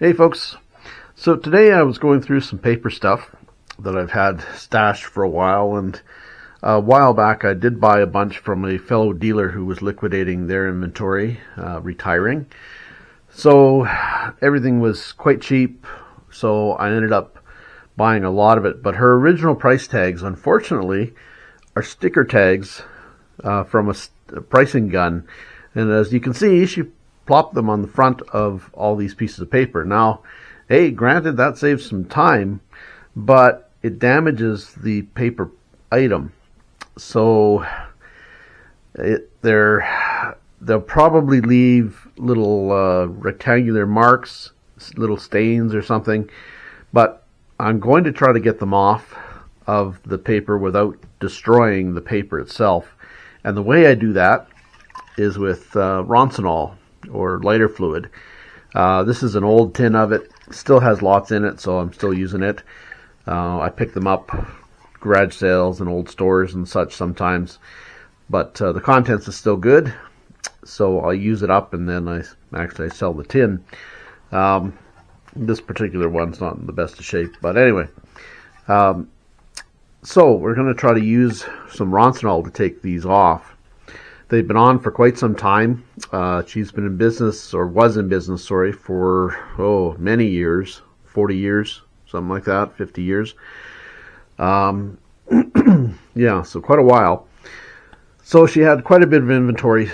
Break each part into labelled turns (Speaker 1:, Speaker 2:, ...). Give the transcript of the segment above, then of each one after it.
Speaker 1: Hey folks, so today I was going through some paper stuff that I've had stashed for a while, and a while back I did buy a bunch from a fellow dealer who was liquidating their inventory, retiring. So everything was quite cheap, so I ended up buying a lot of it, but her original price tags, unfortunately, are sticker tags from a pricing gun, and as you can see, she plop them on the front of all these pieces of paper. Now, hey, granted that saves some time, but it damages the paper item. So they'll probably leave little rectangular marks, little stains or something, but I'm going to try to get them off of the paper without destroying the paper itself. And the way I do that is with Roncinol, or lighter fluid. This is an old tin of it. Still has lots in it, so I'm still using it. I pick them up garage sales and old stores and such sometimes, but the contents is still good, so I'll use it up and then I sell the tin. This particular one's not in the best of shape, but anyway. So we're going to try to use some Roncinol to take these off. They've been on for quite some time. She's been in business, or was in business, sorry, for, many years, 40 years, something like that, 50 years. Yeah, so quite a while. So she had quite a bit of inventory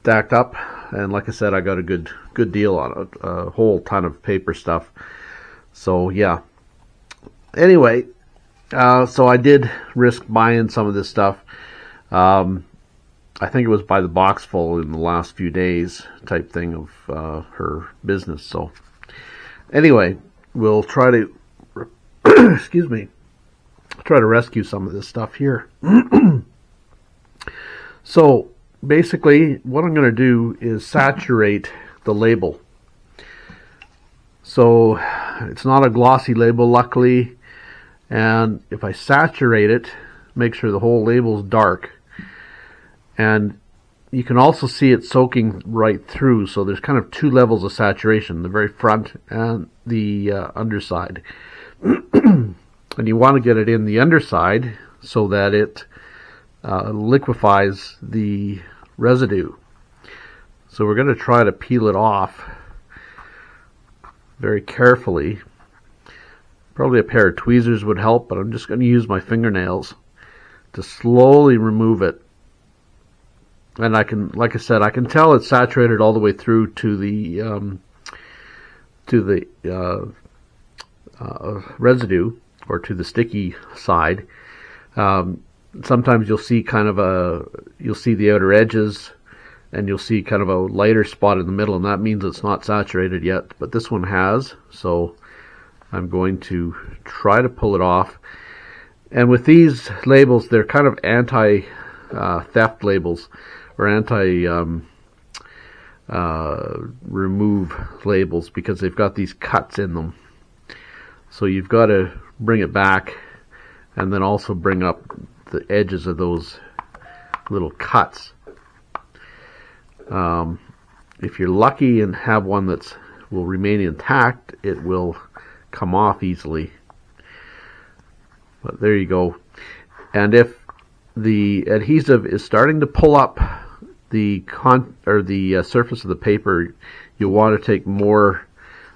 Speaker 1: stacked up, and like I said, I got a good deal on it, a whole ton of paper stuff. So yeah. Anyway, so I did risk buying some of this stuff. I think it was by the box full in the last few days type thing of her business. So anyway, we'll try to excuse me, try to rescue some of this stuff here. So basically what I'm going to do is saturate the label. So it's not a glossy label, luckily, and if I saturate it, make sure the whole label's dark. And you can also see it soaking right through, so there's kind of two levels of saturation, the very front and the underside. And you want to get it in the underside so that it liquefies the residue. So we're going to try to peel it off very carefully. Probably a pair of tweezers would help, but I'm just going to use my fingernails to slowly remove it. And I can, like I said, I can tell it's saturated all the way through to the residue, or to the sticky side. Sometimes you'll see you'll see the outer edges, and you'll see kind of a lighter spot in the middle, and that means it's not saturated yet. But this one has, so I'm going to try to pull it off. And with these labels, they're kind of anti-theft labels, or anti-remove labels, because they've got these cuts in them. So you've got to bring it back and then also bring up the edges of those little cuts. If you're lucky and have one that will remain intact, it will come off easily. But there you go. And if the adhesive is starting to pull up the surface of the paper, you'll want to take more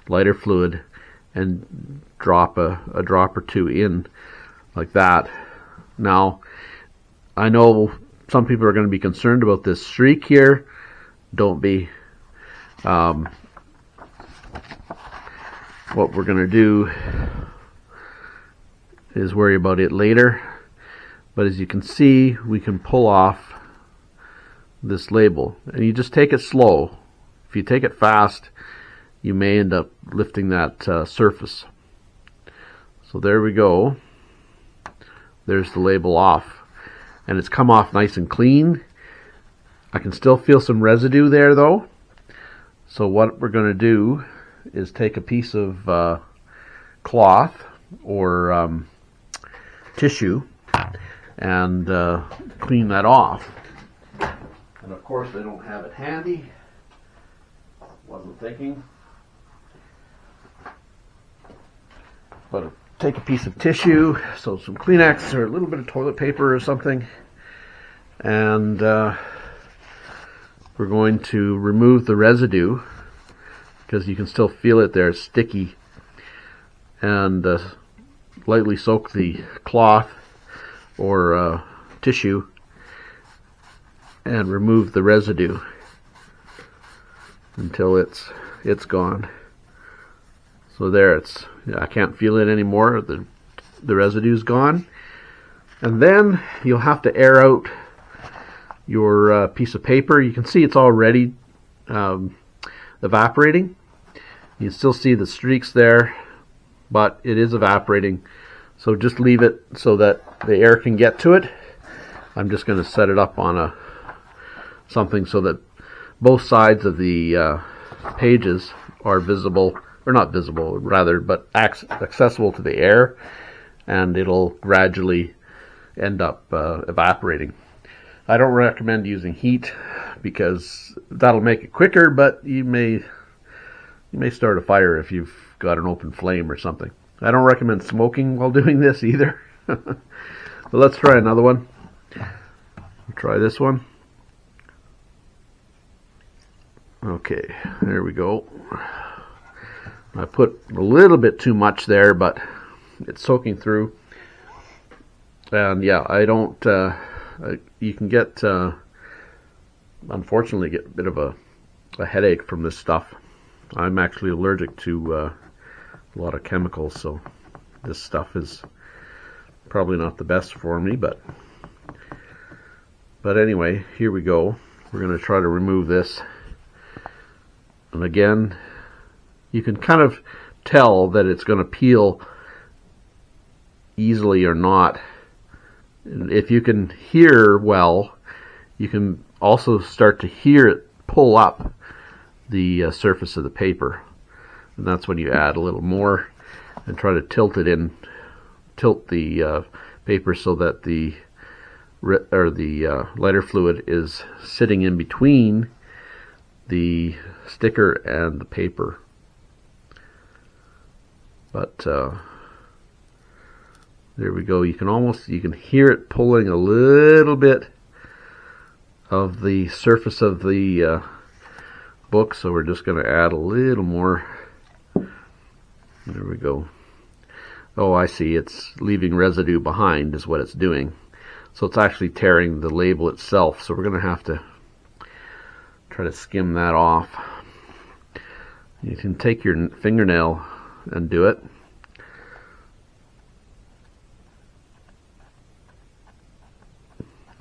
Speaker 1: lighter fluid and drop a drop or two in, like that. Now, I know some people are going to be concerned about this streak here. Don't be. What we're going to do is worry about it later. But as you can see, we can pull off this label, and you just take it slow. If you take it fast, you may end up lifting that surface. So there we go. There's the label off, and it's come off nice and clean. I can still feel some residue there though. So what we're going to do is take a piece of cloth or tissue and clean that off. And of course I don't have it handy. Wasn't thinking. But take a piece of tissue, so some Kleenex or a little bit of toilet paper or something, and we're going to remove the residue because you can still feel it there, it's sticky, and lightly soak the cloth or tissue and remove the residue until it's gone. So there, I can't feel it anymore. The residue's gone. And then you'll have to air out your piece of paper. You can see it's already evaporating. You still see the streaks there, but it is evaporating. So just leave it so that the air can get to it. I'm just going to set it up on something so that both sides of the pages are visible, or not visible rather, but accessible to the air, and it'll gradually end up evaporating. I don't recommend using heat because that'll make it quicker, but you may start a fire if you've got an open flame or something. I don't recommend smoking while doing this either. But let's try another one. Try this one. Okay, there we go. I put a little bit too much there, but it's soaking through. And yeah, I don't, you can get, unfortunately, get a bit of a headache from this stuff. I'm actually allergic to a lot of chemicals, so this stuff is probably not the best for me, but anyway, here we go. We're going to try to remove this. And again, you can kind of tell that it's going to peel easily or not. And if you can hear well, you can also start to hear it pull up the surface of the paper. And that's when you add a little more and try to tilt the paper so that the lighter fluid is sitting in between the sticker and the paper. But there we go. You can hear it pulling a little bit of the surface of the book, so we're just going to add a little more. There we go. Oh, I see. It's leaving residue behind is what it's doing. So it's actually tearing the label itself. So we're going to have to try to skim that off. You can take your fingernail and do it.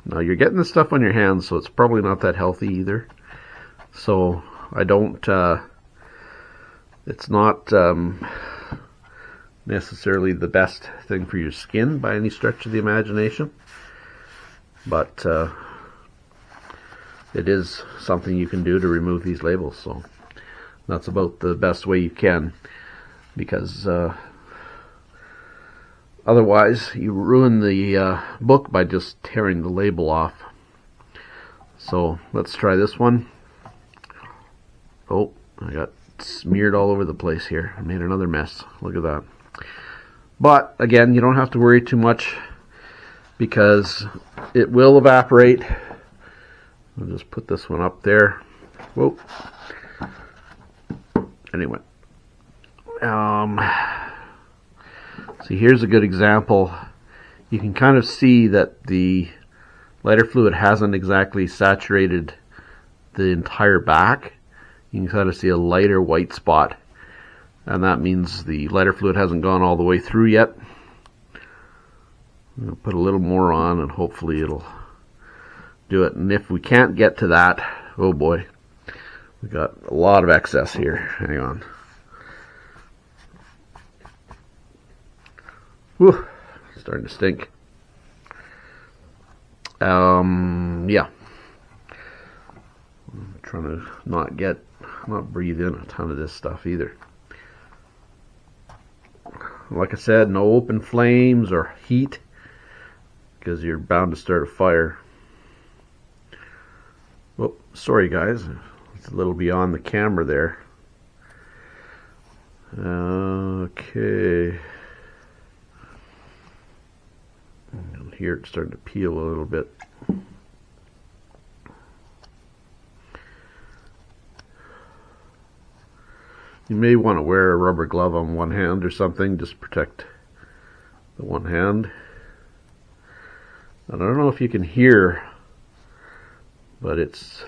Speaker 1: Now you're getting this stuff on your hands, so it's probably not that healthy either. So I don't, it's not necessarily the best thing for your skin by any stretch of the imagination, but it is something you can do to remove these labels. So that's about the best way you can, because otherwise you ruin the book by just tearing the label off. So let's try this one. Oh, I got smeared all over the place here. I made another mess. Look at that. But again, you don't have to worry too much because it will evaporate. I'll just put this one up there. Whoa. Anyway. See, here's a good example. You can kind of see that the lighter fluid hasn't exactly saturated the entire back. You can kind of see a lighter white spot, and that means the lighter fluid hasn't gone all the way through yet. I'm going to put a little more on and hopefully it'll do it. And if we can't get to that, oh boy, we got a lot of excess here. Hang on. Whew, starting to stink. Yeah. I'm trying to not breathe in a ton of this stuff either. Like I said, no open flames or heat, because you're bound to start a fire. Oh, sorry guys, it's a little beyond the camera there. Okay. here it's starting to peel a little bit. You may want to wear a rubber glove on one hand or something, just protect the one hand. And I don't know if you can hear, but it's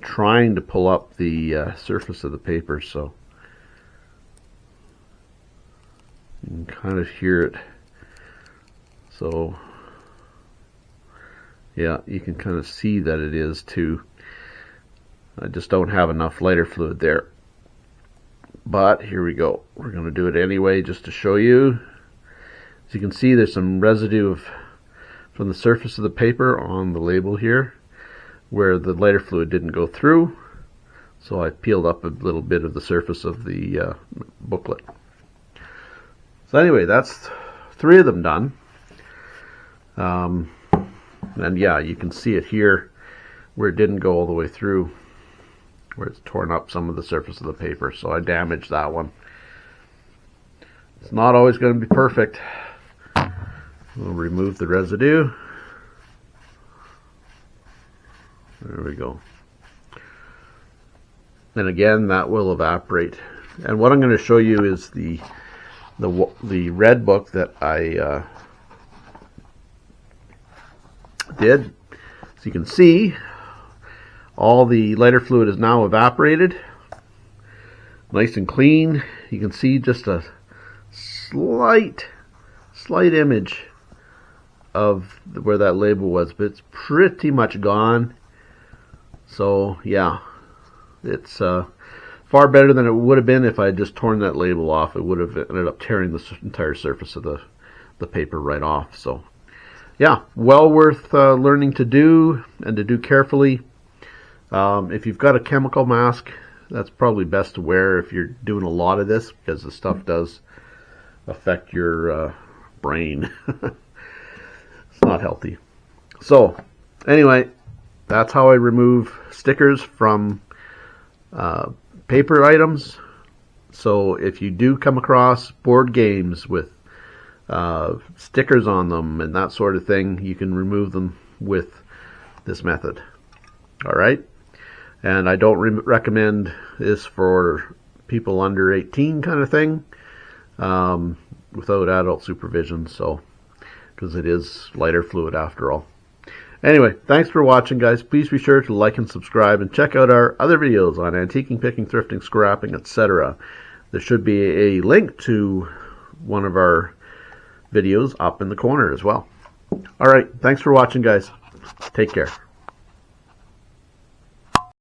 Speaker 1: trying to pull up the surface of the paper, so you can kind of hear it. So yeah, you can kind of see that it is too. I just don't have enough lighter fluid there. But here we go. We're going to do it anyway just to show you. As you can see, there's some residue from the surface of the paper on the label here where the lighter fluid didn't go through. So I peeled up a little bit of the surface of the booklet. So anyway, that's 3 of them done. And yeah, you can see it here where it didn't go all the way through, where it's torn up some of the surface of the paper. So I damaged that one. It's not always going to be perfect. We'll remove the residue. There we go. And again, that will evaporate. And what I'm going to show you is the red book that I did. So you can see all the lighter fluid is now evaporated. Nice and clean. You can see just a slight image of where that label was, but it's pretty much gone. So yeah, it's far better than it would have been if I had just torn that label off. It would have ended up tearing the entire surface of the paper right off. So yeah, well worth learning to do, and to do carefully. If you've got a chemical mask, that's probably best to wear if you're doing a lot of this, because the stuff does affect your brain. It's not healthy. So anyway, that's how I remove stickers from paper items. So if you do come across board games with stickers on them and that sort of thing, you can remove them with this method. Alright, and I don't recommend this for people under 18 kind of thing, without adult supervision, so because it is lighter fluid after all. Anyway, thanks for watching, guys. Please be sure to like and subscribe, and check out our other videos on antiquing, picking, thrifting, scrapping, etc. There should be a link to one of our videos up in the corner as well. Alright, thanks for watching, guys. Take care.